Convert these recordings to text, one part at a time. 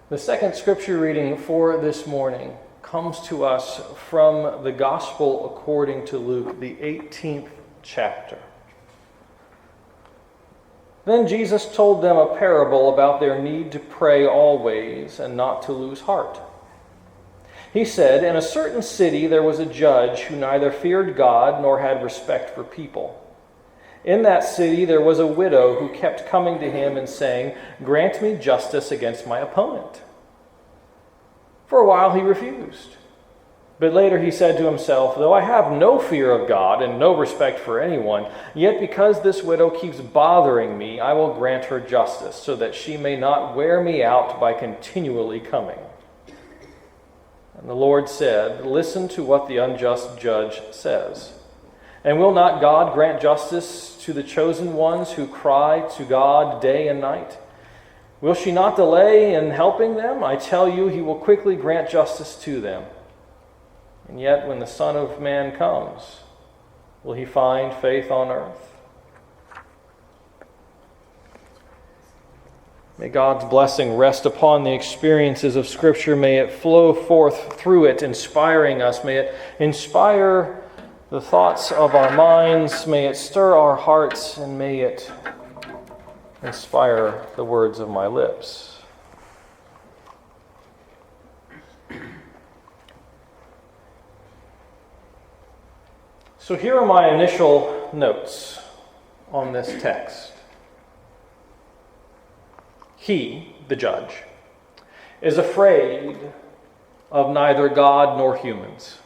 The second scripture reading for this morning comes to us from the Gospel according to Luke, the 18th chapter. Then Jesus told them a parable about their need to pray always and not to lose heart. He said, "In a certain city there was a judge who neither feared God nor had respect for people. In that city there was a widow who kept coming to him and saying, 'Grant me justice against my opponent.' For a while he refused. But later he said to himself, 'Though I have no fear of God and no respect for anyone, yet because this widow keeps bothering me, I will grant her justice, so that she may not wear me out by continually coming.' And the Lord said, 'Listen to what the unjust judge says. And will not God grant justice to the chosen ones who cry to God day and night? Will she not delay in helping them? I tell you, he will quickly grant justice to them. And yet when the Son of Man comes, will he find faith on earth?'" May God's blessing rest upon the experiences of Scripture. May it flow forth through it, inspiring us. May it inspire the thoughts of our minds. May it stir our hearts, and may it inspire the words of my lips. So here are my initial notes on this text. He, the judge, is afraid of neither God nor humans.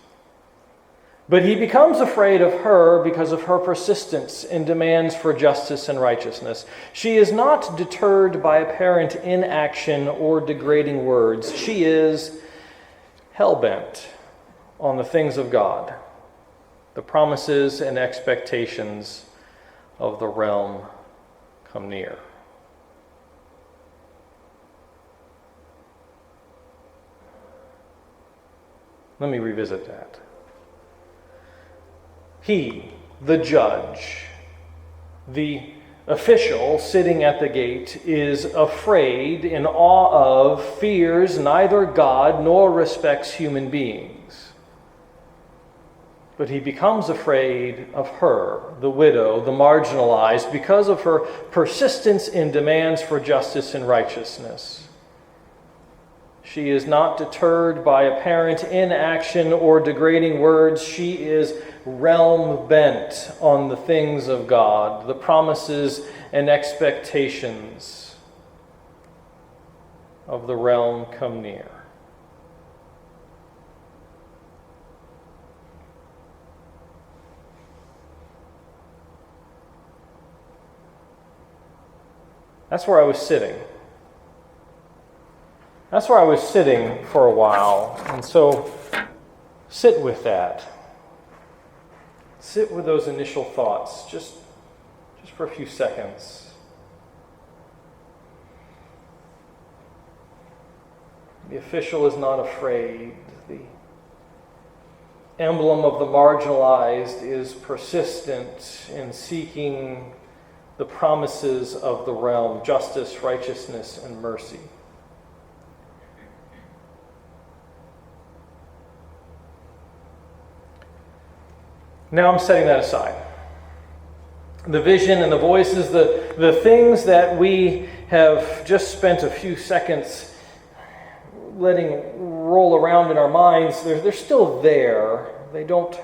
But he becomes afraid of her because of her persistence in demands for justice and righteousness. She is not deterred by apparent inaction or degrading words. She is hell-bent on the things of God, the promises and expectations of the realm come near. Let me revisit that. He, the judge, the official sitting at the gate, is afraid, in awe of, fears neither God nor respects human beings. But he becomes afraid of her, the widow, the marginalized, because of her persistence in demands for justice and righteousness. She is not deterred by apparent inaction or degrading words. She is realm bent on the things of God, the promises and expectations of the realm come near. That's where I was sitting. That's where I was sitting for a while. And so sit with that. Sit with those initial thoughts just for a few seconds. The official is not afraid. The emblem of the marginalized is persistent in seeking the promises of the realm, justice, righteousness, and mercy. Now I'm setting that aside. The vision and the voices, the things that we have just spent a few seconds letting roll around in our minds, they're still there. They don't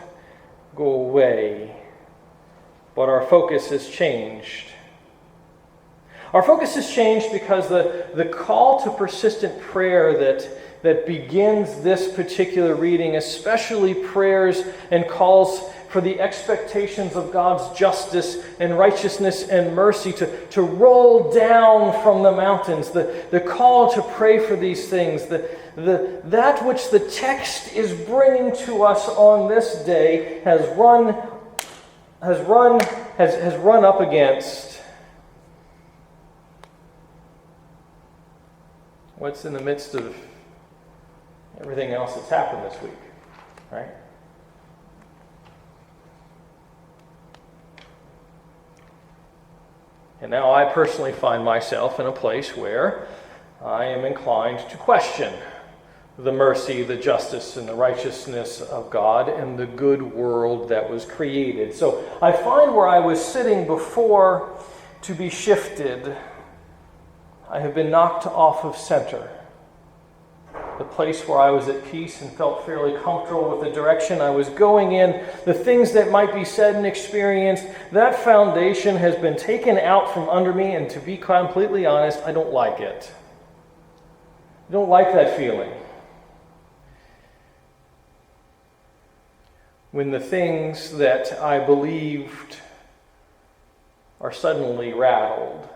go away. But our focus has changed. Our focus has changed because the call to persistent prayer that begins this particular reading, especially prayers and calls for the expectations of God's justice and righteousness and mercy to roll down from the mountains, the call to pray for these things, that which the text is bringing to us on this day has run up against what's in the midst of everything else that's happened this week, right? And now I personally find myself in a place where I am inclined to question the mercy, the justice, and the righteousness of God and the good world that was created. So I find where I was sitting before to be shifted, I have been knocked off of center. The place where I was at peace and felt fairly comfortable with the direction I was going in, the things that might be said and experienced, that foundation has been taken out from under me, and to be completely honest, I don't like it. I don't like that feeling. When the things that I believed are suddenly rattled.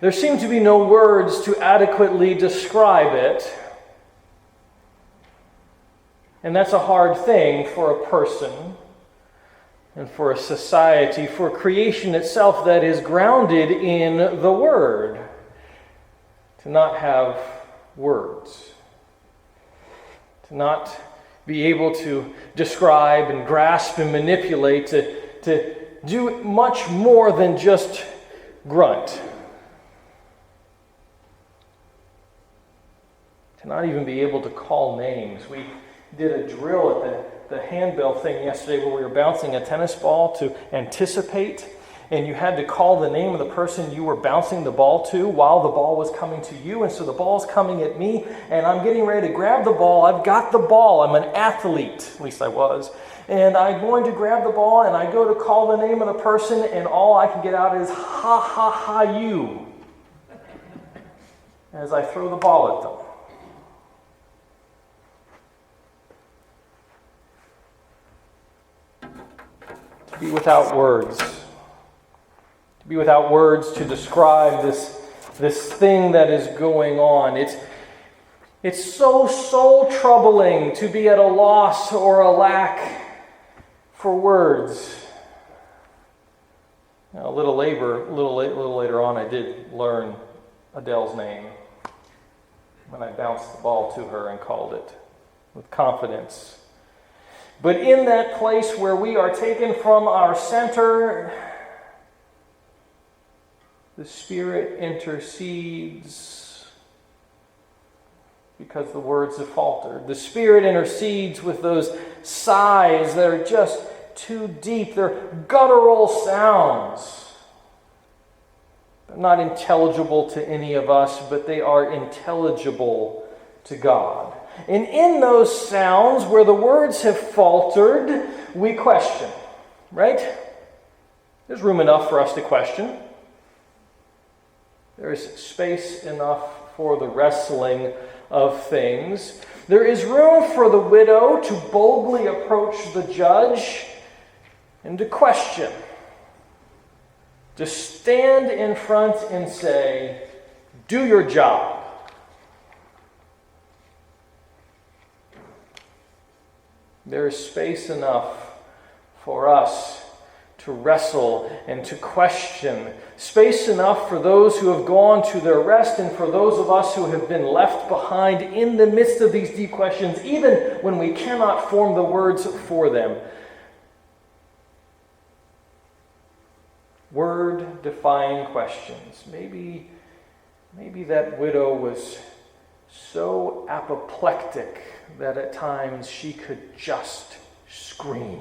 There seem to be no words to adequately describe it. And that's a hard thing for a person and for a society, for creation itself that is grounded in the Word, to not have words, to not be able to describe and grasp and manipulate, to do much more than just grunt. To not even be able to call names. We did a drill at the handbell thing yesterday where we were bouncing a tennis ball to anticipate, and you had to call the name of the person you were bouncing the ball to while the ball was coming to you. And so the ball's coming at me, and I'm getting ready to grab the ball. I've got the ball. I'm an athlete, at least I was. And I'm going to grab the ball, and I go to call the name of the person, and all I can get out is, ha, ha, ha, you, as I throw the ball at them. To be without words. To be without words to describe this thing that is going on. It's so soul troubling to be at a loss or a lack for words. Now, a little later on, I did learn Adele's name when I bounced the ball to her and called it with confidence. But in that place where we are taken from our center, the Spirit intercedes because the words have faltered. The Spirit intercedes with those sighs that are just too deep. They're guttural sounds. They're not intelligible to any of us, but they are intelligible to God. And in those sounds where the words have faltered, we question, right? There's room enough for us to question. There is space enough for the wrestling of things. There is room for the widow to boldly approach the judge and to question. To stand in front and say, do your job. There is space enough for us to wrestle and to question. Space enough for those who have gone to their rest and for those of us who have been left behind in the midst of these deep questions, even when we cannot form the words for them. Word-defying questions. Maybe that widow was so apoplectic that at times she could just scream.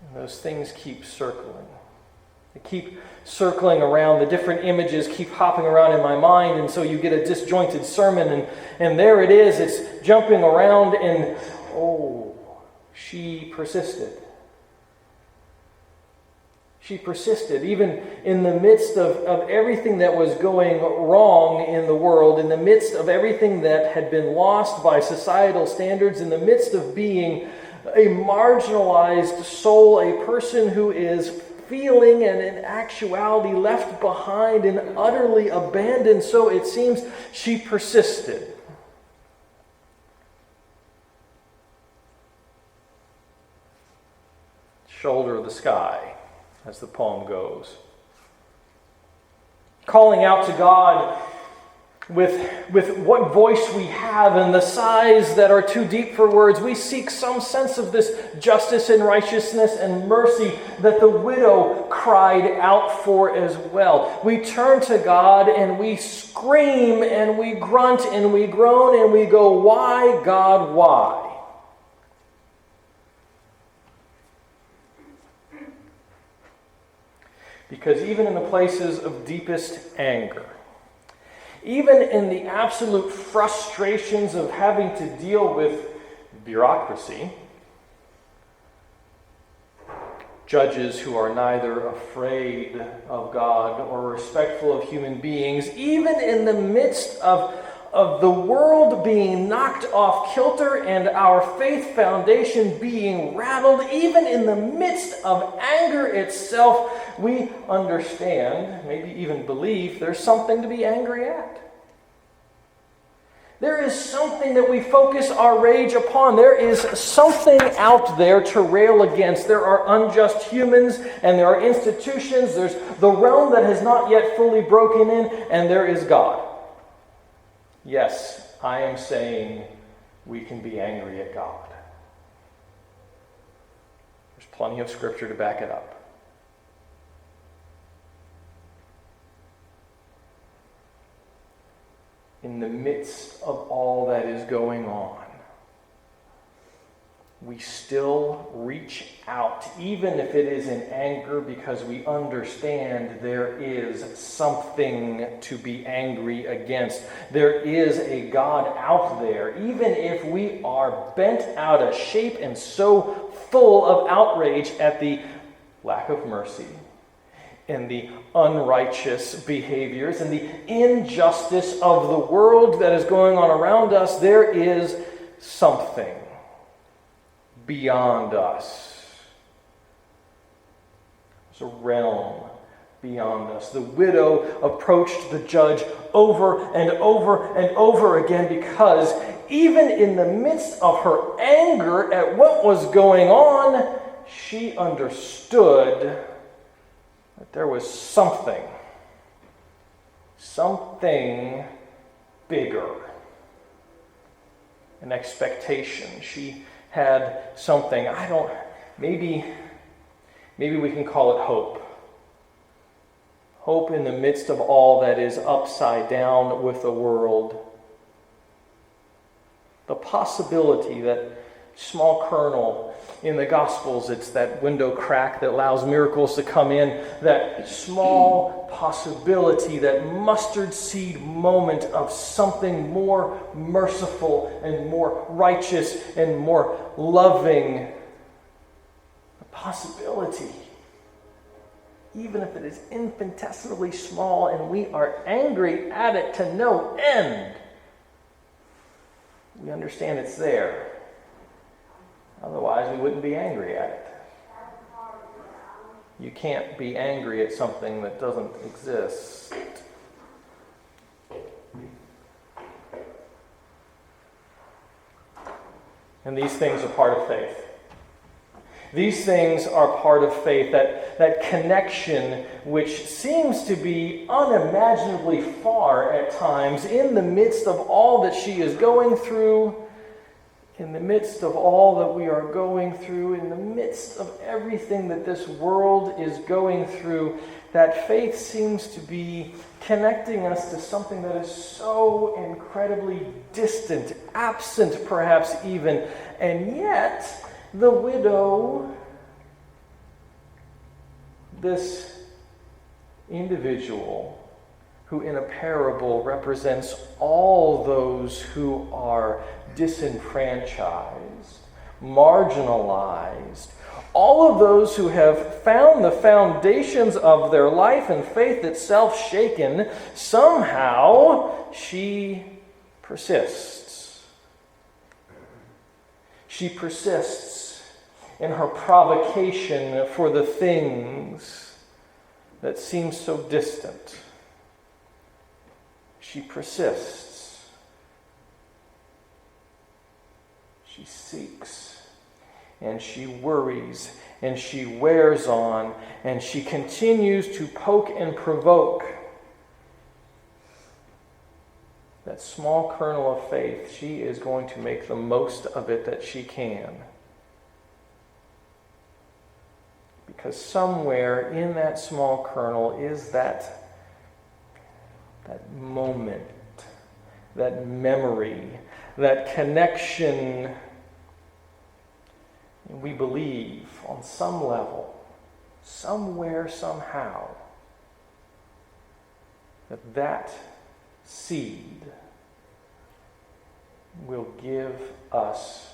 And those things keep circling. They keep circling around. The different images keep hopping around in my mind, and so you get a disjointed sermon, and there it is. It's jumping around, and she persisted. She persisted, even in the midst of everything that was going wrong in the world, in the midst of everything that had been lost by societal standards, in the midst of being a marginalized soul, a person who is feeling and in actuality left behind and utterly abandoned. So it seems she persisted. Shoulder of the sky, as the poem goes. Calling out to God with what voice we have and the sighs that are too deep for words, we seek some sense of this justice and righteousness and mercy that the widow cried out for as well. We turn to God and we scream and we grunt and we groan and we go, "Why, God, why?" Because even in the places of deepest anger, even in the absolute frustrations of having to deal with bureaucracy, judges who are neither afraid of God or respectful of human beings, even in the midst of the world being knocked off kilter and our faith foundation being rattled, even in the midst of anger itself, we understand, maybe even believe, there's something to be angry at. There is something that we focus our rage upon. There is something out there to rail against. There are unjust humans and there are institutions. There's the realm that has not yet fully broken in, and there is God. Yes, I am saying we can be angry at God. There's plenty of scripture to back it up. In the midst of all that is going on, we still reach out, even if it is in anger, because we understand there is something to be angry against. There is a God out there, even if we are bent out of shape and so full of outrage at the lack of mercy and the unrighteous behaviors and the injustice of the world that is going on around us. There is something beyond us. There's a realm beyond us. The widow approached the judge over and over and over again because even in the midst of her anger at what was going on, she understood that there was something bigger, an expectation. She had something, maybe we can call it hope. Hope in the midst of all that is upside down with the world. The possibility, that small kernel in the Gospels, it's that window crack that allows miracles to come in, that small possibility, that mustard seed moment of something more merciful and more righteous and more loving. The possibility, even if it is infinitesimally small and we are angry at it to no end, we understand it's there. Otherwise, we wouldn't be angry at it. You can't be angry at something that doesn't exist. And these things are part of faith. These things are part of faith, that connection which seems to be unimaginably far at times in the midst of all that she is going through, in the midst of all that we are going through, in the midst of everything that this world is going through, that faith seems to be connecting us to something that is so incredibly distant, absent perhaps even, and yet the widow, this individual who in a parable represents all those who are disenfranchised, marginalized, all of those who have found the foundations of their life and faith itself shaken, somehow she persists. She persists in her provocation for the things that seem so distant. She persists. She seeks, and she worries, and she wears on, and she continues to poke and provoke. that small kernel of faith, she is going to make the most of it that she can. Because somewhere in that small kernel is that moment, that memory, that connection. And we believe on some level, somewhere, somehow, that seed will give us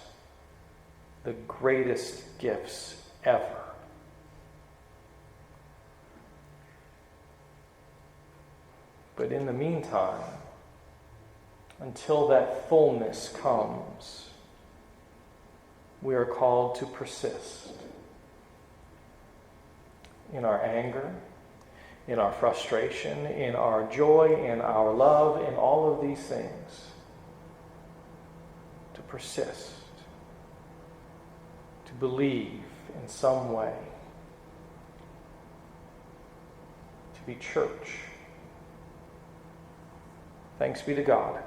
the greatest gifts ever. But in the meantime, until that fullness comes, we are called to persist in our anger, in our frustration, in our joy, in our love, in all of these things. To persist, to believe in some way, to be church. Thanks be to God,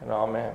and amen.